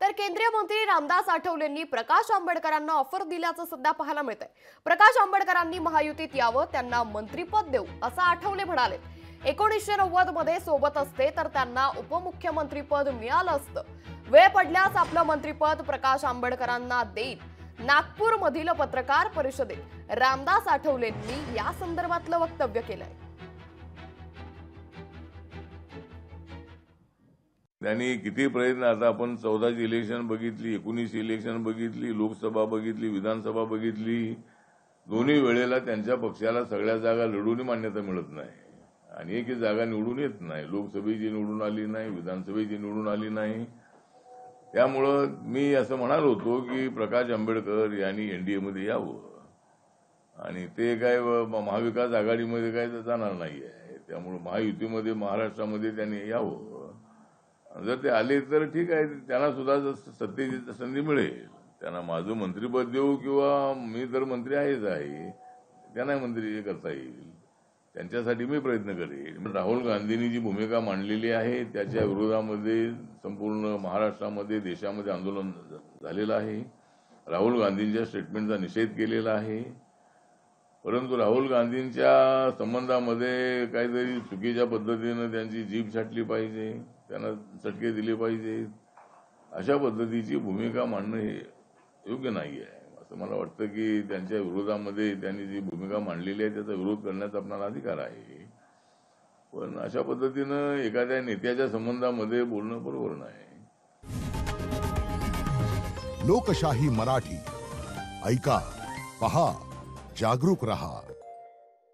तर केंद्रीय मंत्री रामदास आठवलेंनी प्रकाश आंबेडकरांना ऑफर दिल्याचं सध्या पाहायला मिळतंय। प्रकाश आंबेडकरांनी महायुतीत यावं, त्यांना मंत्रिपद देऊ असं आठवले म्हणाले। 1990 मध्ये सोबत असते तर त्यांना उपमुख्यमंत्रीपद मिळालं असतं। वेळ पडल्यास आपलं मंत्रिपद प्रकाश आंबेडकरांना देईल। नागपूरमधील पत्रकार परिषदेत रामदास आठवलेंनी या संदर्भातलं वक्तव्य केलंय। त्यांनी किती प्रयत्न, आता आपण 14ची इलेक्शन बघितली, 19 इलेक्शन बघितली, लोकसभा बघितली, विधानसभा बघितली, दोन्ही वेळेला त्यांच्या पक्षाला सगळ्या जागा लढून मान्यता मिळत नाही आणि एकही जागा निवडून येत नाही। लोकसभेची निवडून आली नाही, विधानसभेची निवडून आली नाही। त्यामुळं मी असं म्हणालो होतो की प्रकाश आंबेडकर यांनी एनडीए मध्ये यावं आणि ते काय महाविकास आघाडीमध्ये काय जाणार नाहीये। त्यामुळे महायुतीमध्ये महाराष्ट्रामध्ये त्यांनी यावं। जर ते आले तर ठीक आहे, त्यांना सुद्धा सत्तेची संधी मिळेल। त्यांना माझं मंत्रिपद देऊ किंवा मी तर मंत्री आहेच आहे, त्यांना मंत्री करता येईल, त्यांच्यासाठी मी प्रयत्न करेन। राहुल गांधींनी जी भूमिका मांडलेली आहे त्याच्या विरोधामध्ये संपूर्ण महाराष्ट्रामध्ये देशामध्ये आंदोलन झालेलं आहे। राहुल गांधींच्या स्टेटमेंटचा निषेध केलेला आहे, परंतु राहुल गांधींच्या संबंधामध्ये काहीतरी चुकीच्या पद्धतीने त्यांची जीभ छाटली पाहिजे, त्यांना चटके दिले पाहिजे, अशा पद्धतीची भूमिका मांडणं हे योग्य नाही आहे। असं मला वाटतं की त्यांच्या विरोधामध्ये त्यांनी जी भूमिका मांडलेली आहे त्याचा विरोध करण्याचा आपल्याला अधिकार आहे, पण अशा पद्धतीनं एखाद्या नेत्याच्या संबंधामध्ये बोलणं बरोबर नाही। लोकशाही मराठी ऐका, पहा, जागरूक रहा।